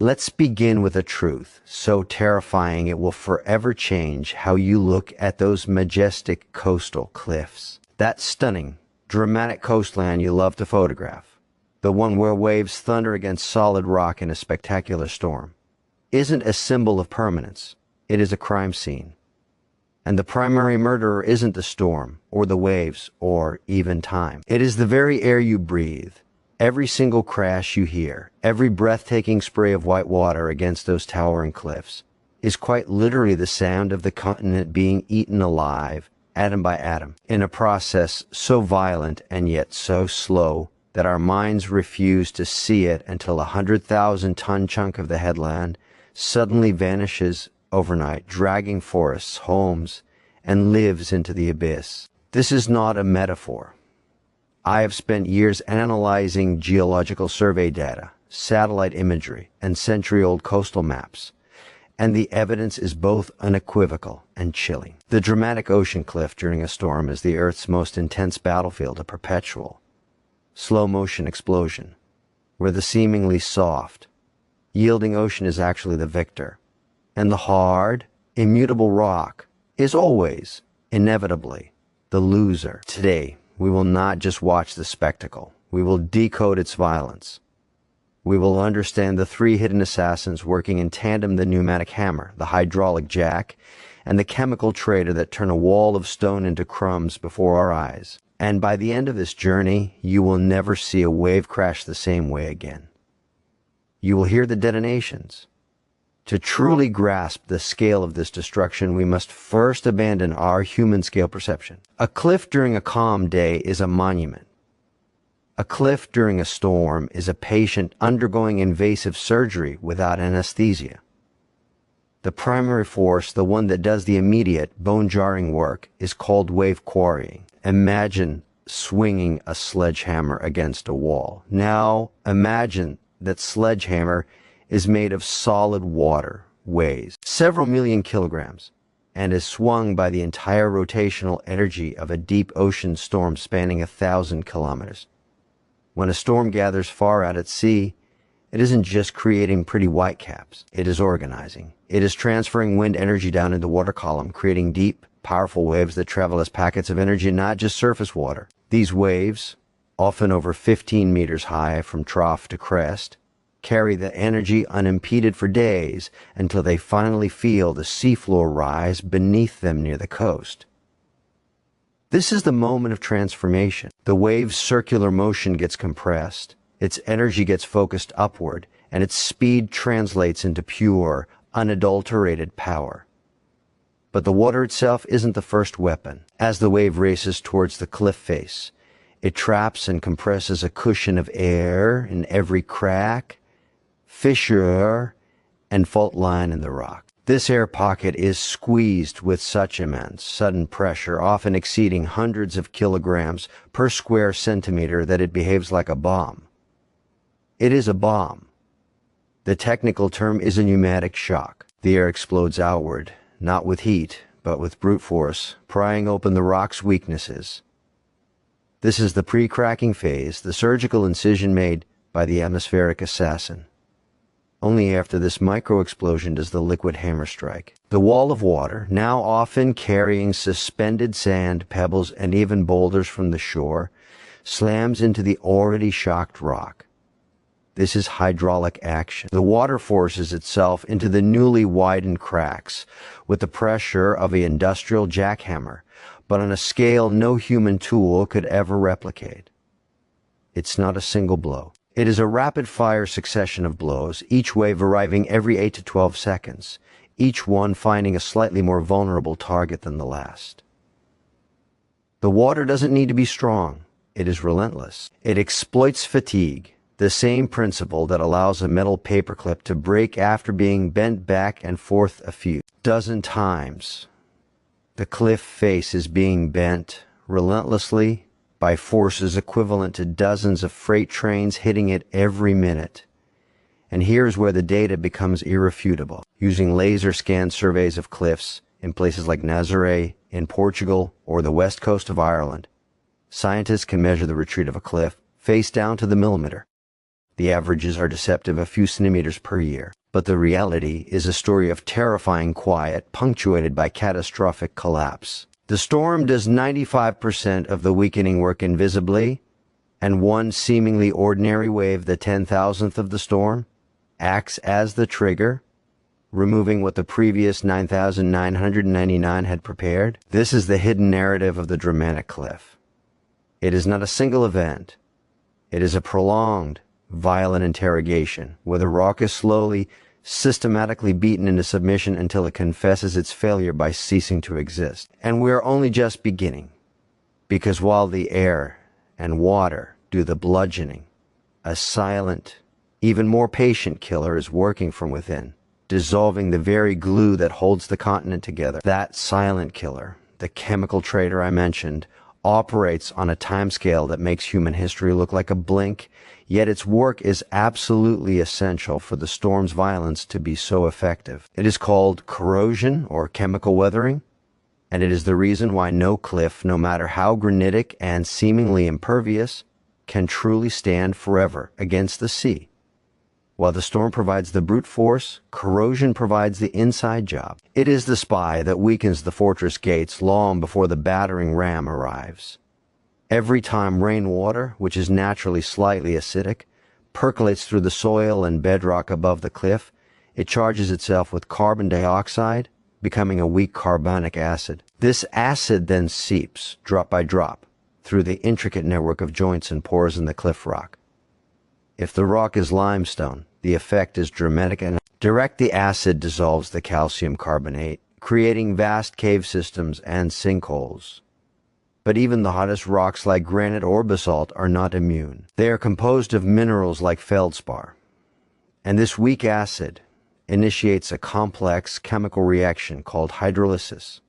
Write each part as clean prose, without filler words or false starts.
Let's begin with a truth so terrifying it will forever change how you look at those majestic coastal cliffs. That stunning, dramatic coastline you love to photograph, the one where waves thunder against solid rock in a spectacular storm, isn't a symbol of permanence. It is a crime scene. And the primary murderer isn't the storm, or the waves, or even time. It is the very air you breathe. Every single crash you hear, every breathtaking spray of white water against those towering cliffs, is quite literally the sound of the continent being eaten alive, atom by atom, in a process so violent and yet so slow that our minds refuse to see it until a 100,000-ton chunk of the headland suddenly vanishes overnight, dragging forests, homes, and lives into the abyss. This is not a metaphor. I have spent years analyzing geological survey data, satellite imagery, and century-old coastal maps, and the evidence is both unequivocal and chilling. The dramatic ocean cliff during a storm is the Earth's most intense battlefield, a perpetual, slow-motion explosion, where the seemingly soft, yielding ocean is actually the victor, and the hard, immutable rock is always, inevitably, the loser. Today, we will not just watch the spectacle. We will decode its violence. We will understand the three hidden assassins working in tandem: the pneumatic hammer, the hydraulic jack, and the chemical traitor that turn a wall of stone into crumbs before our eyes. And by the end of this journey, you will never see a wave crash the same way again. You will hear the detonations. To truly grasp the scale of this destruction, we must first abandon our human scale perception. A cliff during a calm day is a monument. A cliff during a storm is a patient undergoing invasive surgery without anesthesia. The primary force, the one that does the immediate, bone-jarring work, is called wave quarrying. Imagine swinging a sledgehammer against a wall. Now imagine that sledgehammer is made of solid water, weighs several million kilograms, and is swung by the entire rotational energy of a deep ocean storm spanning 1,000 kilometers. When a storm gathers far out at sea, it isn't just creating pretty whitecaps. It is organizing. It is transferring wind energy down into the water column, creating deep, powerful waves that travel as packets of energy, not just surface water. These waves, often over 15 meters high from trough to crest, carry the energy unimpeded for days until they finally feel the seafloor rise beneath them near the coast. This is the moment of transformation. The wave's circular motion gets compressed, its energy gets focused upward, and its speed translates into pure, unadulterated power. But the water itself isn't the first weapon. As the wave races towards the cliff face, it traps and compresses a cushion of air in every crack, fissure, and fault line in the rock. This air pocket is squeezed with such immense, sudden pressure, often exceeding hundreds of kilograms per square centimeter, that it behaves like a bomb. It is a bomb. The technical term is a pneumatic shock. The air explodes outward, not with heat, but with brute force, prying open the rock's weaknesses. This is the pre-cracking phase, the surgical incision made by the atmospheric assassin. Only after this micro-explosion does the liquid hammer strike. The wall of water, now often carrying suspended sand, pebbles, and even boulders from the shore, slams into the already shocked rock. This is hydraulic action. The water forces itself into the newly widened cracks with the pressure of an industrial jackhammer, but on a scale no human tool could ever replicate. It's not a single blow. It is a rapid-fire succession of blows, each wave arriving every 8 to 12 seconds, each one finding a slightly more vulnerable target than the last. The water doesn't need to be strong. It is relentless. It exploits fatigue, the same principle that allows a metal paperclip to break after being bent back and forth a few dozen times. The cliff face is being bent relentlessly by forces equivalent to dozens of freight trains hitting it every minute. And here's where the data becomes irrefutable. Using laser scan surveys of cliffs in places like Nazaré in Portugal or the west coast of Ireland, scientists can measure the retreat of a cliff face down to the millimeter. The averages are deceptive, a few centimeters per year. But the reality is a story of terrifying quiet, punctuated by catastrophic collapse. The storm does 95% of the weakening work invisibly, and one seemingly ordinary wave, the 10,000th of the storm, acts as the trigger, removing what the previous 9,999 had prepared. This is the hidden narrative of the dramatic cliff. It is not a single event. It is a prolonged, violent interrogation, where the rock is slowly, systematically beaten into submission until it confesses its failure by ceasing to exist. And we are only just beginning, because while the air and water do the bludgeoning, a silent, even more patient killer is working from within, dissolving the very glue that holds the continent together. That silent killer, the chemical traitor I mentioned, operates on a timescale that makes human history look like a blink, yet its work is absolutely essential for the storm's violence to be so effective. It is called corrosion or chemical weathering, and it is the reason why no cliff, no matter how granitic and seemingly impervious, can truly stand forever against the sea. While the storm provides the brute force, corrosion provides the inside job. It is the spy that weakens the fortress gates long before the battering ram arrives. Every time rainwater, which is naturally slightly acidic, percolates through the soil and bedrock above the cliff, it charges itself with carbon dioxide, becoming a weak carbonic acid. This acid then seeps, drop by drop, through the intricate network of joints and pores in the cliff rock. If the rock is limestone, the effect is dramatic and direct. The acid dissolves the calcium carbonate, creating vast cave systems and sinkholes. But even the hottest rocks like granite or basalt are not immune. They are composed of minerals like feldspar. And this weak acid initiates a complex chemical reaction called hydrolysis.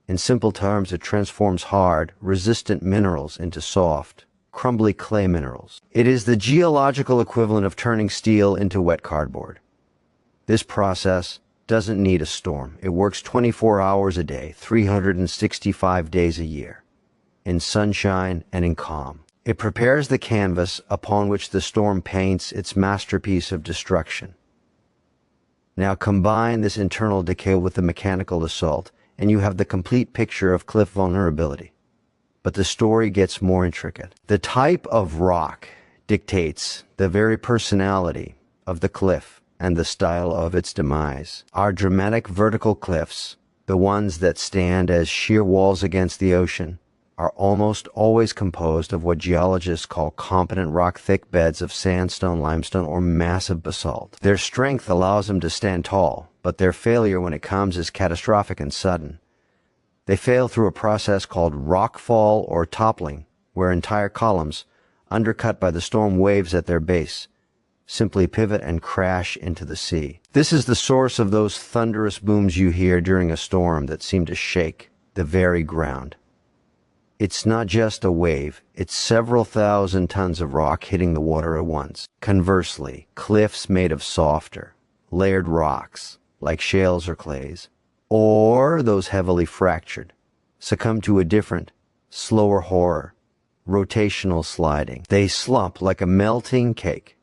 In simple terms, it transforms hard, resistant minerals into soft, crumbly clay minerals. It is the geological equivalent of turning steel into wet cardboard. This process doesn't need a storm. It works 24 hours a day, 365 days a year, in sunshine and in calm. It prepares the canvas upon which the storm paints its masterpiece of destruction. Now combine this internal decay with the mechanical assault, and you have the complete picture of cliff vulnerability. But the story gets more intricate. The type of rock dictates the very personality of the cliff and the style of its demise. Our dramatic vertical cliffs, the ones that stand as sheer walls against the ocean, are almost always composed of what geologists call competent rock-thick beds of sandstone, limestone, or massive basalt. Their strength allows them to stand tall, but their failure when it comes is catastrophic and sudden. They fail through a process called rockfall or toppling, where entire columns, undercut by the storm waves at their base, simply pivot and crash into the sea. This is the source of those thunderous booms you hear during a storm that seem to shake the very ground. It's not just a wave, it's several thousand tons of rock hitting the water at once. Conversely, cliffs made of softer, layered rocks, like shales or clays, or those heavily fractured, succumb to a different, slower horror, rotational sliding. They slump like a melting cake,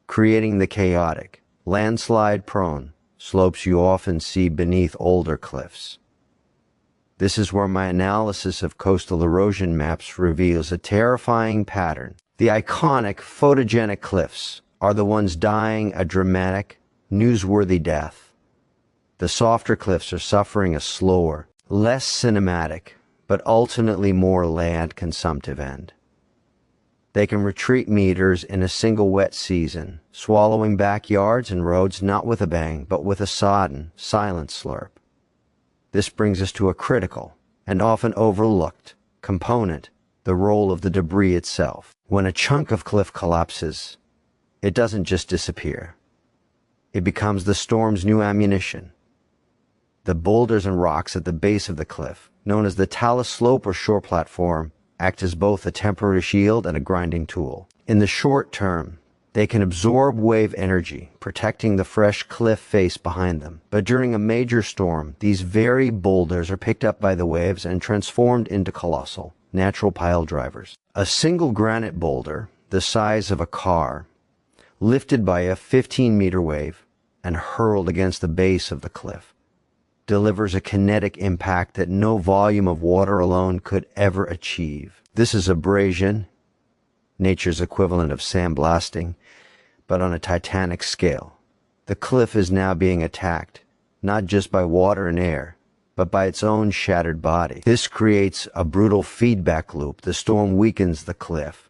creating the chaotic, landslide-prone slopes you often see beneath older cliffs. This is where my analysis of coastal erosion maps reveals a terrifying pattern. The iconic, photogenic cliffs are the ones dying a dramatic, newsworthy death. The softer cliffs are suffering a slower, less cinematic, but ultimately more land-consumptive end. They can retreat meters in a single wet season, swallowing backyards and roads not with a bang, but with a sodden, silent slurp. This brings us to a critical, and often overlooked, component, the role of the debris itself. When a chunk of cliff collapses, it doesn't just disappear. It becomes the storm's new ammunition. The boulders and rocks at the base of the cliff, known as the talus slope or shore platform, act as both a temporary shield and a grinding tool. In the short term, they can absorb wave energy, protecting the fresh cliff face behind them. But during a major storm, these very boulders are picked up by the waves and transformed into colossal, natural pile drivers. A single granite boulder, the size of a car, lifted by a 15-meter wave and hurled against the base of the cliff, delivers a kinetic impact that no volume of water alone could ever achieve. This is abrasion, nature's equivalent of sandblasting, but on a titanic scale. The cliff is now being attacked, not just by water and air, but by its own shattered body. This creates a brutal feedback loop. The storm weakens the cliff,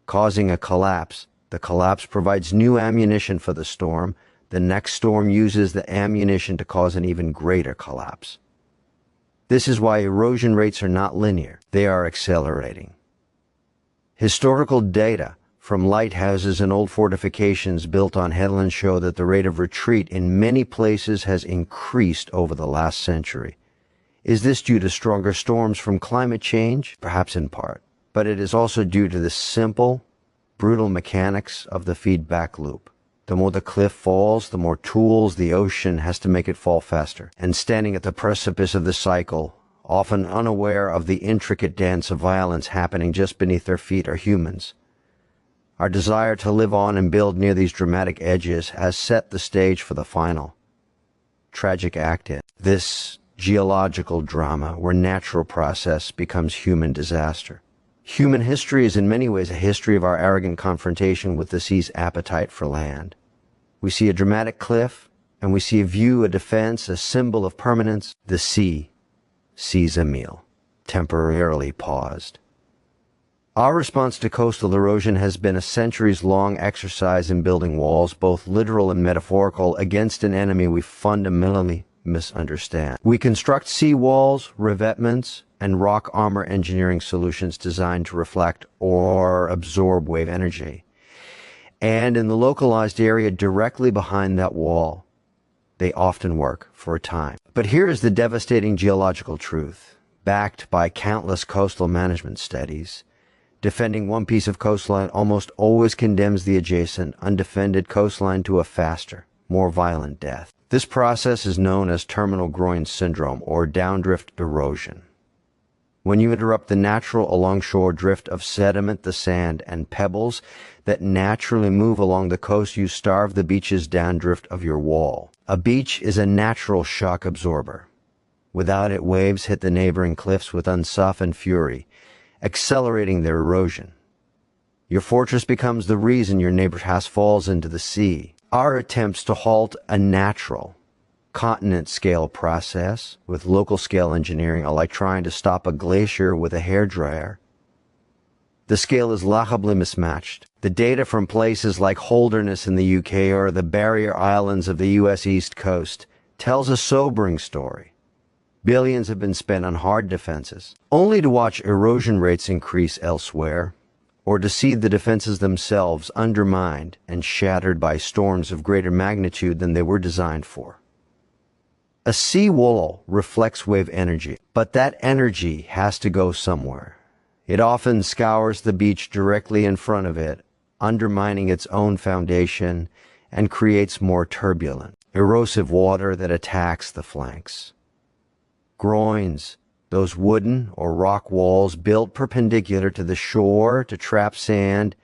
causing a collapse. The collapse provides new ammunition for the storm. The next storm uses the ammunition to cause an even greater collapse. This is why erosion rates are not linear. They are accelerating. Historical data from lighthouses and old fortifications built on headlands show that the rate of retreat in many places has increased over the last century. Is this due to stronger storms from climate change? Perhaps in part. But it is also due to the simple, brutal mechanics of the feedback loop. The more the cliff falls, the more tools the ocean has to make it fall faster. And standing at the precipice of the cycle, often unaware of the intricate dance of violence happening just beneath their feet, are humans. Our desire to live on and build near these dramatic edges has set the stage for the final, tragic act in this geological drama where natural process becomes human disaster. Human history is in many ways a history of our arrogant confrontation with the sea's appetite for land. We see a dramatic cliff, and we see a view, a defense, a symbol of permanence. The sea sees a meal, temporarily paused. Our response to coastal erosion has been a centuries-long exercise in building walls, both literal and metaphorical, against an enemy we fundamentally misunderstand. We construct sea walls, revetments, and rock armor engineering solutions designed to reflect or absorb wave energy. And in the localized area directly behind that wall, they often work for a time. But here is the devastating geological truth, backed by countless coastal management studies. Defending one piece of coastline almost always condemns the adjacent, undefended coastline to a faster, more violent death. This process is known as terminal groin syndrome or downdrift erosion. When you interrupt the natural alongshore drift of sediment, the sand, and pebbles that naturally move along the coast, you starve the beach's downdrift of your wall. A beach is a natural shock absorber. Without it, waves hit the neighboring cliffs with unsoftened fury, accelerating their erosion. Your fortress becomes the reason your neighbor's house falls into the sea. Our attempts to halt a natural, continent-scale process with local-scale engineering are like trying to stop a glacier with a hairdryer. The scale is laughably mismatched. The data from places like Holderness in the UK or the Barrier Islands of the US East Coast tells a sobering story. Billions have been spent on hard defenses, only to watch erosion rates increase elsewhere, or to see the defenses themselves undermined and shattered by storms of greater magnitude than they were designed for. A sea wall reflects wave energy, but that energy has to go somewhere. It often scours the beach directly in front of it, undermining its own foundation, and creates more turbulent, erosive water that attacks the flanks. Groins, those wooden or rock walls built perpendicular to the shore to trap sand,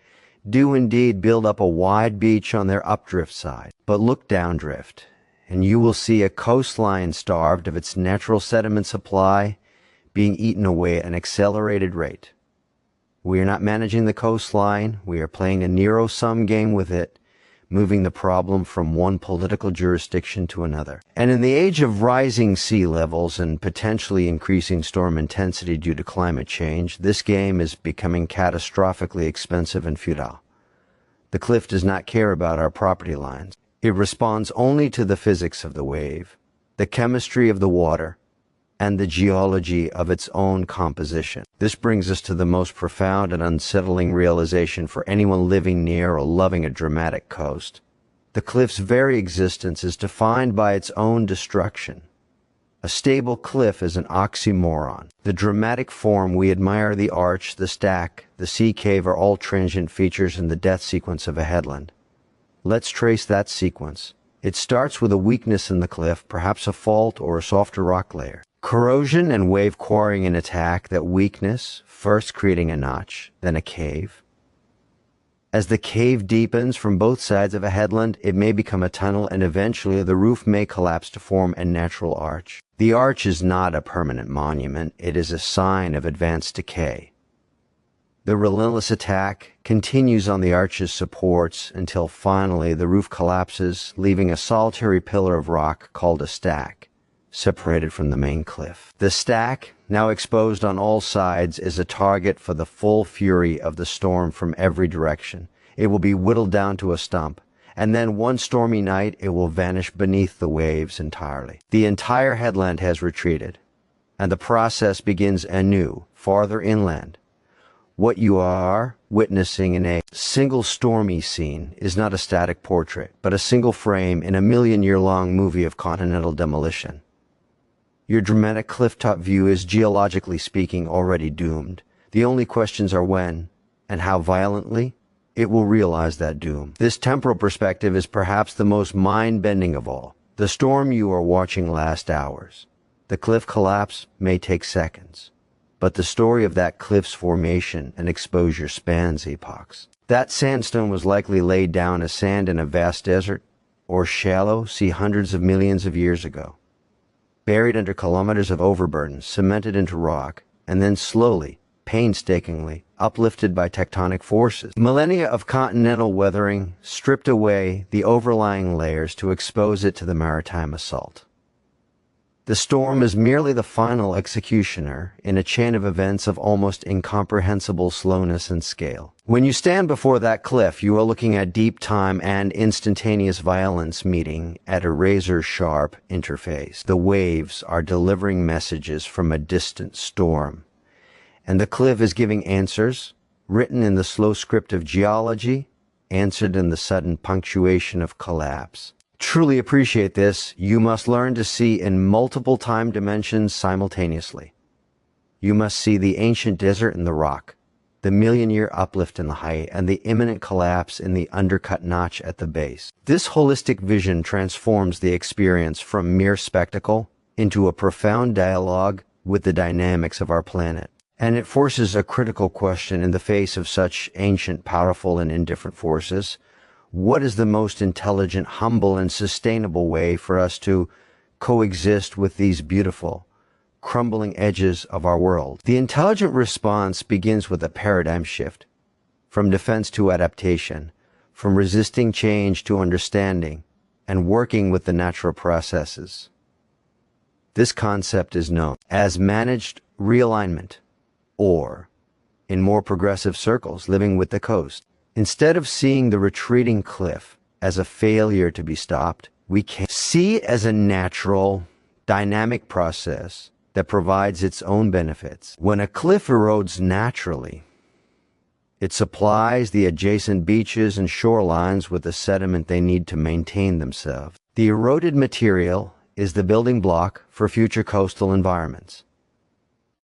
do indeed build up a wide beach on their updrift side. But look downdrift, and you will see a coastline starved of its natural sediment supply, being eaten away at an accelerated rate. We are not managing the coastline, we are playing a zero-sum game with it, moving the problem from one political jurisdiction to another. And in the age of rising sea levels and potentially increasing storm intensity due to climate change, this game is becoming catastrophically expensive and futile. The cliff does not care about our property lines. It responds only to the physics of the wave, the chemistry of the water, and the geology of its own composition. This brings us to the most profound and unsettling realization for anyone living near or loving a dramatic coast. The cliff's very existence is defined by its own destruction. A stable cliff is an oxymoron. The dramatic form we admire, the arch, the stack, the sea cave are all transient features in the death sequence of a headland. Let's trace that sequence. It starts with a weakness in the cliff, perhaps a fault or a softer rock layer. Corrosion and wave quarrying an attack that weakness, first creating a notch, then a cave. As the cave deepens from both sides of a headland, it may become a tunnel, and eventually the roof may collapse to form a natural arch. The arch is not a permanent monument, it is a sign of advanced decay. The relentless attack continues on the arch's supports until finally the roof collapses, leaving a solitary pillar of rock called a stack, separated from the main cliff. The stack, now exposed on all sides, is a target for the full fury of the storm from every direction. It will be whittled down to a stump, and then one stormy night it will vanish beneath the waves entirely. The entire headland has retreated, and the process begins anew, farther inland. What you are witnessing in a single stormy scene is not a static portrait, but a single frame in a million-year-long movie of continental demolition. Your dramatic clifftop view is, geologically speaking, already doomed. The only questions are when, and how violently, it will realize that doom. This temporal perspective is perhaps the most mind-bending of all. The storm you are watching lasts hours. The cliff collapse may take seconds. But the story of that cliff's formation and exposure spans epochs. That sandstone was likely laid down as sand in a vast desert, or shallow sea hundreds of millions of years ago. Buried under kilometers of overburden, cemented into rock, and then slowly, painstakingly, uplifted by tectonic forces. Millennia of continental weathering stripped away the overlying layers to expose it to the maritime assault. The storm is merely the final executioner in a chain of events of almost incomprehensible slowness and scale. When you stand before that cliff, you are looking at deep time and instantaneous violence meeting at a razor-sharp interface. The waves are delivering messages from a distant storm, and the cliff is giving answers, written in the slow script of geology, answered in the sudden punctuation of collapse. Truly appreciate this, you must learn to see in multiple time dimensions simultaneously. You must see the ancient desert in the rock, the million-year uplift in the height, and the imminent collapse in the undercut notch at the base. This holistic vision transforms the experience from mere spectacle into a profound dialogue with the dynamics of our planet. And it forces a critical question in the face of such ancient, powerful, and indifferent forces. What is the most intelligent, humble, and sustainable way for us to coexist with these beautiful, crumbling edges of our world? The intelligent response begins with a paradigm shift, from defense to adaptation, from resisting change to understanding, and working with the natural processes. This concept is known as managed realignment, or, in more progressive circles, living with the coast. Instead of seeing the retreating cliff as a failure to be stopped, we can see it as a natural, dynamic process that provides its own benefits. When a cliff erodes naturally, it supplies the adjacent beaches and shorelines with the sediment they need to maintain themselves. The eroded material is the building block for future coastal environments.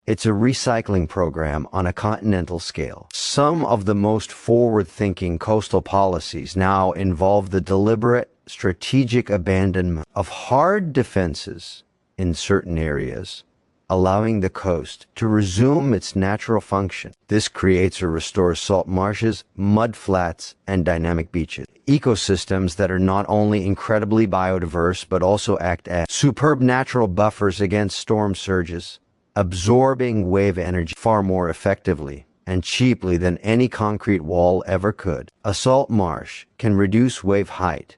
It's a recycling program on a continental scale. Some of the most forward-thinking coastal policies now involve the deliberate, strategic abandonment of hard defenses in certain areas, allowing the coast to resume its natural function. This creates or restores salt marshes, mud flats, and dynamic beaches. Ecosystems that are not only incredibly biodiverse but also act as superb natural buffers against storm surges, absorbing wave energy far more effectively and cheaply than any concrete wall ever could. A salt marsh can reduce wave height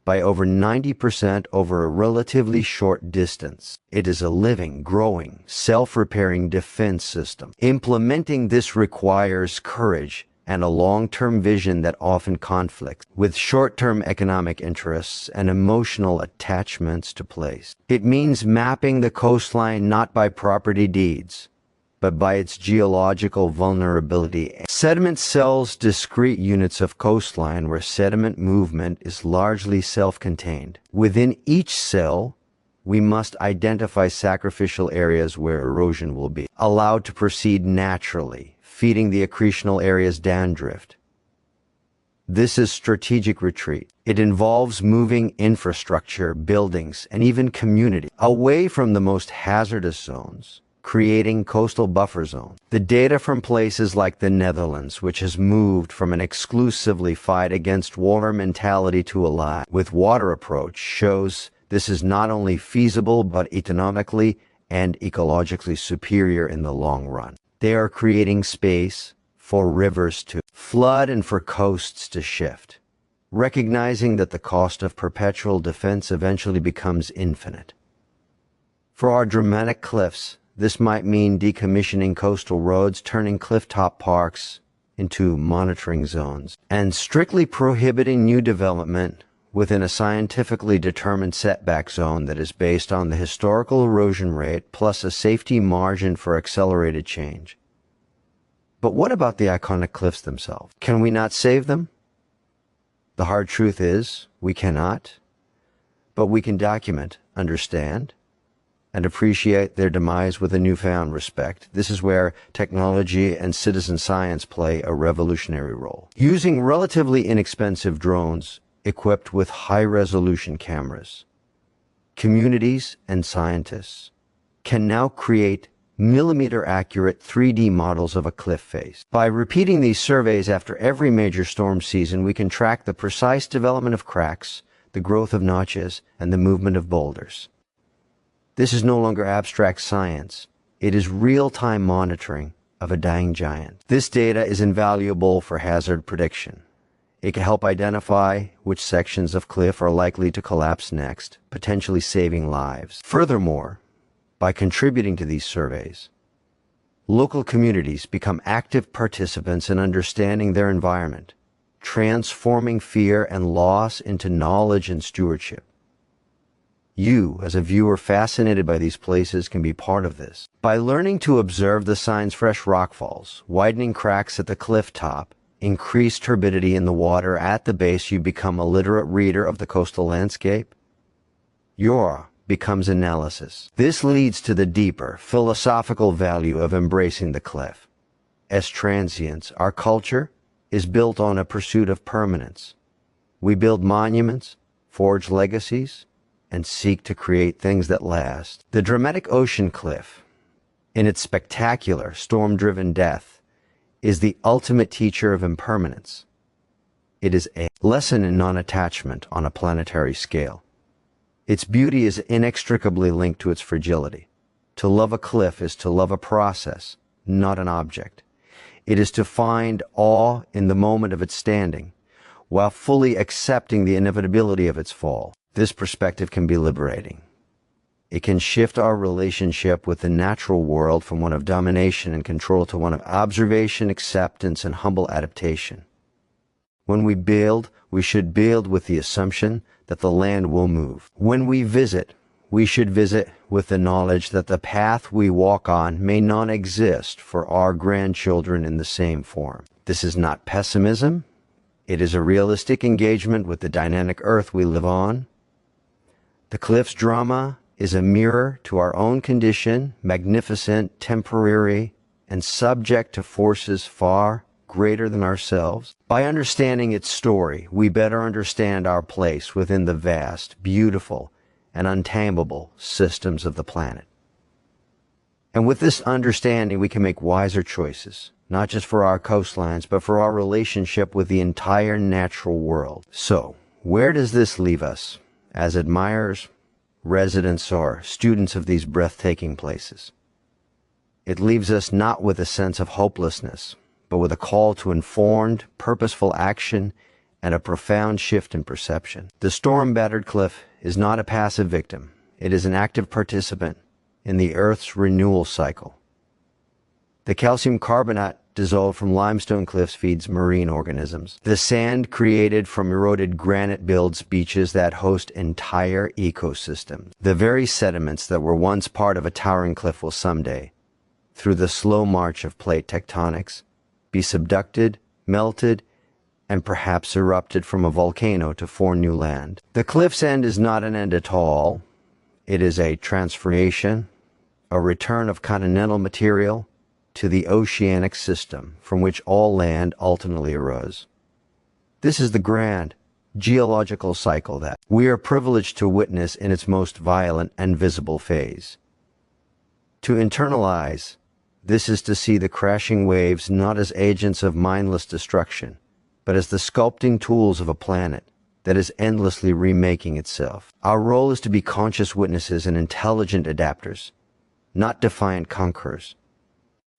by over 90% over a relatively short distance. It is a living, growing, self-repairing defense system. Implementing this requires courage and a long-term vision that often conflicts with short-term economic interests and emotional attachments to place. It means mapping the coastline not by property deeds, but by its geological vulnerability. Sediment cells discrete units of coastline where sediment movement is largely self-contained. Within each cell, we must identify sacrificial areas where erosion will be allowed to proceed naturally, feeding the accretional area's downdrift. This is strategic retreat. It involves moving infrastructure, buildings, and even community away from the most hazardous zones, creating coastal buffer zones. The data from places like the Netherlands, which has moved from an exclusively fight against water mentality to a live with water approach, shows this is not only feasible but economically and ecologically superior in the long run. They are creating space for rivers to flood and for coasts to shift, recognizing that the cost of perpetual defense eventually becomes infinite. For our dramatic cliffs, this might mean decommissioning coastal roads, turning clifftop parks into monitoring zones, and strictly prohibiting new development within a scientifically determined setback zone that is based on the historical erosion rate plus a safety margin for accelerated change. But what about the iconic cliffs themselves? Can we not save them? The hard truth is, we cannot, but we can document, understand, and appreciate their demise with a newfound respect. This is where technology and citizen science play a revolutionary role. Using relatively inexpensive drones equipped with high-resolution cameras, communities and scientists can now create millimeter-accurate 3D models of a cliff face. By repeating these surveys after every major storm season, we can track the precise development of cracks, the growth of notches, and the movement of boulders. This is no longer abstract science. It is real-time monitoring of a dying giant. This data is invaluable for hazard prediction. It can help identify which sections of cliff are likely to collapse next, potentially saving lives. Furthermore, by contributing to these surveys, local communities become active participants in understanding their environment, transforming fear and loss into knowledge and stewardship. You, as a viewer fascinated by these places, can be part of this. By learning to observe the signs: fresh rockfalls, widening cracks at the cliff top, increased turbidity in the water at the base, you become a literate reader of the coastal landscape. Your becomes analysis. This leads to the deeper philosophical value of embracing the cliff. As transients, our culture is built on a pursuit of permanence. We build monuments, forge legacies, and seek to create things that last. The dramatic ocean cliff, in its spectacular, storm-driven death, is the ultimate teacher of impermanence. It is a lesson in non-attachment on a planetary scale. Its beauty is inextricably linked to its fragility. To love a cliff is to love a process, not an object. It is to find awe in the moment of its standing, while fully accepting the inevitability of its fall. This perspective can be liberating. It can shift our relationship with the natural world from one of domination and control to one of observation, acceptance, and humble adaptation. When we build, we should build with the assumption that the land will move. When we visit, we should visit with the knowledge that the path we walk on may not exist for our grandchildren in the same form. This is not pessimism. It is a realistic engagement with the dynamic earth we live on. The cliff's drama is a mirror to our own condition, magnificent, temporary, and subject to forces far greater than ourselves. By understanding its story, we better understand our place within the vast, beautiful, and untamable systems of the planet. And with this understanding, we can make wiser choices, not just for our coastlines, but for our relationship with the entire natural world. So, where does this leave us as admirers, residents, or students of these breathtaking places? It leaves us not with a sense of hopelessness, but with a call to informed, purposeful action and a profound shift in perception. The storm-battered cliff is not a passive victim. It is an active participant in the Earth's renewal cycle. The calcium carbonate dissolved from limestone cliffs feeds marine organisms. The sand created from eroded granite builds beaches that host entire ecosystems. The very sediments that were once part of a towering cliff will someday, through the slow march of plate tectonics, be subducted, melted, and perhaps erupted from a volcano to form new land. The cliff's end is not an end at all. It is a transformation, a return of continental material to the oceanic system from which all land ultimately arose. This is the grand geological cycle that we are privileged to witness in its most violent and visible phase. To internalize, this is to see the crashing waves not as agents of mindless destruction, but as the sculpting tools of a planet that is endlessly remaking itself. Our role is to be conscious witnesses and intelligent adapters, not defiant conquerors.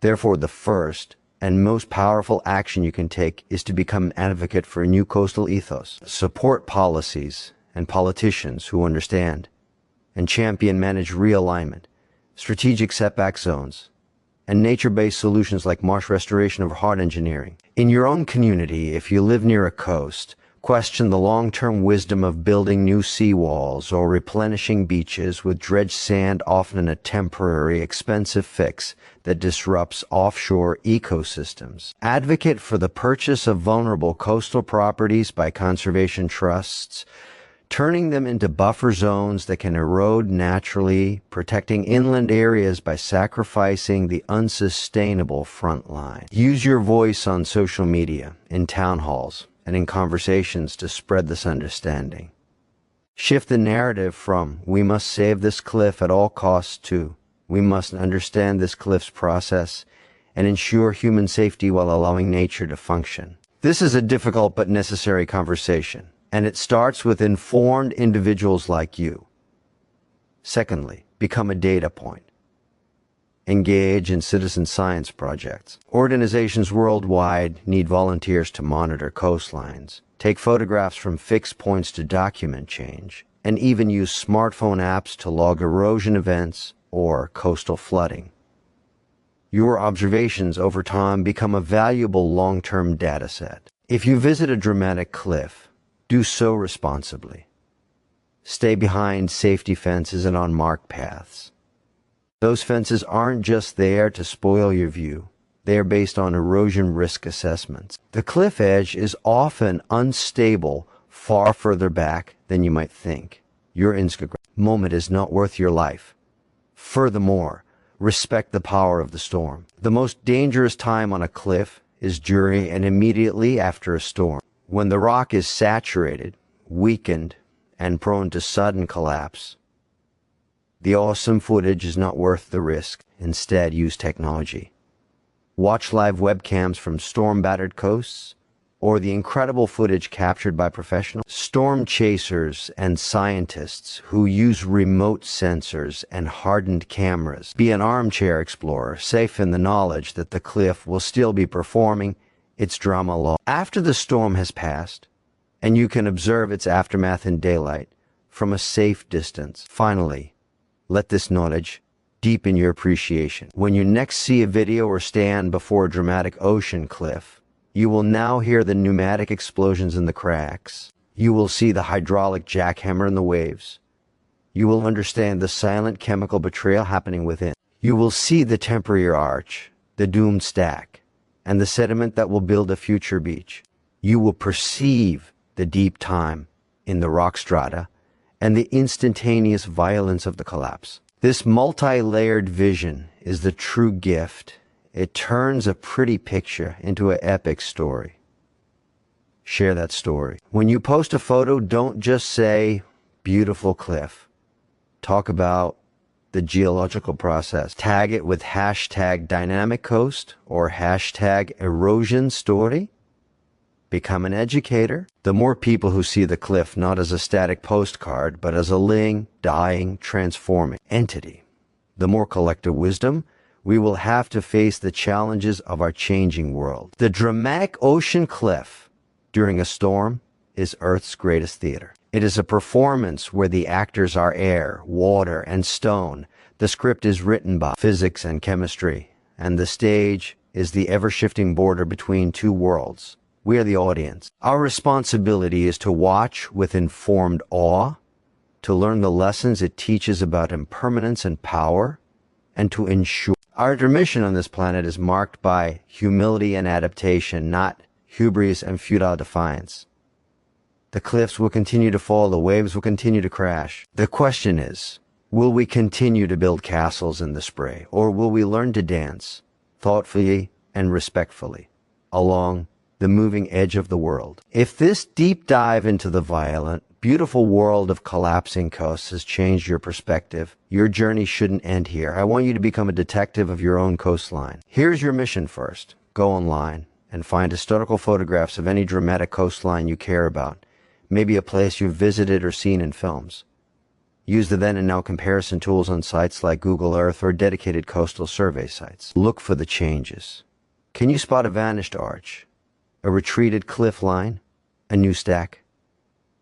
Therefore, the first and most powerful action you can take is to become an advocate for a new coastal ethos. Support policies and politicians who understand and champion managed realignment, strategic setback zones, and nature-based solutions like marsh restoration or hard engineering. In your own community, if you live near a coast, question the long-term wisdom of building new seawalls or replenishing beaches with dredged sand, often a temporary, expensive fix that disrupts offshore ecosystems. Advocate for the purchase of vulnerable coastal properties by conservation trusts, turning them into buffer zones that can erode naturally, protecting inland areas by sacrificing the unsustainable front line. Use your voice on social media, in town halls, and in conversations to spread this understanding. Shift the narrative from, we must save this cliff at all costs, to, we must understand this cliff's process and ensure human safety while allowing nature to function. This is a difficult but necessary conversation, and it starts with informed individuals like you. Secondly, become a data point. Engage in citizen science projects. Organizations worldwide need volunteers to monitor coastlines, take photographs from fixed points to document change, and even use smartphone apps to log erosion events or coastal flooding. Your observations over time become a valuable long-term data set. If you visit a dramatic cliff, do so responsibly. Stay behind safety fences and on marked paths. Those fences aren't just there to spoil your view. They are based on erosion risk assessments. The cliff edge is often unstable far further back than you might think. Your Instagram moment is not worth your life. Furthermore, respect the power of the storm. The most dangerous time on a cliff is during and immediately after a storm, when the rock is saturated, weakened, and prone to sudden collapse. The awesome footage is not worth the risk. Instead, use technology. Watch live webcams from storm-battered coasts, or the incredible footage captured by professional storm chasers and scientists who use remote sensors and hardened cameras. Be an armchair explorer, safe in the knowledge that the cliff will still be performing its drama long after the storm has passed, and you can observe its aftermath in daylight from a safe distance. Finally, let this knowledge deepen your appreciation. When you next see a video or stand before a dramatic ocean cliff, you will now hear the pneumatic explosions in the cracks. You will see the hydraulic jackhammer in the waves. You will understand the silent chemical betrayal happening within. You will see the temporary arch, the doomed stack, and the sediment that will build a future beach. You will perceive the deep time in the rock strata and the instantaneous violence of the collapse. This multi-layered vision is the true gift. It turns a pretty picture into an epic story. Share that story. When you post a photo, don't just say, beautiful cliff. Talk about the geological process. Tag it with hashtag dynamic coast or hashtag erosion story. Become an educator. The more people who see the cliff not as a static postcard, but as a living, dying, transforming entity, the more collective wisdom we will have to face the challenges of our changing world. The dramatic ocean cliff during a storm is Earth's greatest theater. It is a performance where the actors are air, water, and stone. The script is written by physics and chemistry, and the stage is the ever-shifting border between two worlds. We are the audience. Our responsibility is to watch with informed awe, to learn the lessons it teaches about impermanence and power, and to ensure our mission on this planet is marked by humility and adaptation, not hubris and futile defiance. The cliffs will continue to fall, the waves will continue to crash. The question is, will we continue to build castles in the spray, or will we learn to dance thoughtfully and respectfully along the moving edge of the world? If this deep dive into the violent beautiful world of collapsing coasts has changed your perspective. Your journey shouldn't end here. I want you to become a detective of your own coastline. Here's your mission first. Go online and find historical photographs of any dramatic coastline you care about, maybe a place you've visited or seen in films. Use the then and now comparison tools on sites like Google Earth or dedicated coastal survey sites. Look for the changes. Can you spot a vanished arch, a retreated cliff line, a new stack?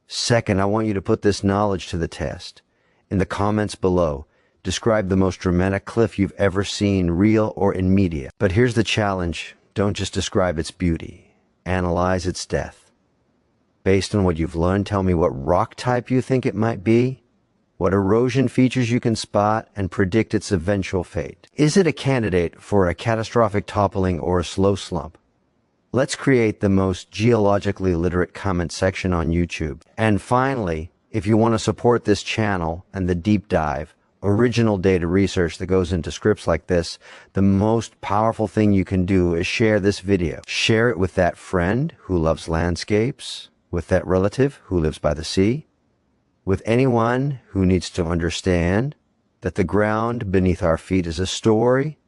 Second, I want you to put this knowledge to the test. In the comments below, describe the most dramatic cliff you've ever seen, real or in media. But here's the challenge. Don't just describe its beauty. Analyze its depth. Based on what you've learned, tell me what rock type you think it might be, what erosion features you can spot, and predict its eventual fate. Is it a candidate for a catastrophic toppling or a slow slump? Let's create the most geologically literate comment section on YouTube. And finally, if you want to support this channel and the deep dive, original data research that goes into scripts like this, the most powerful thing you can do is share this video. Share it with that friend who loves landscapes, with that relative who lives by the sea, with anyone who needs to understand that the ground beneath our feet is a story,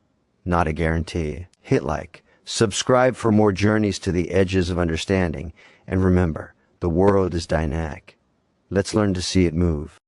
not a guarantee. Hit like. Subscribe for more journeys to the edges of understanding. And remember, the world is dynamic. Let's learn to see it move.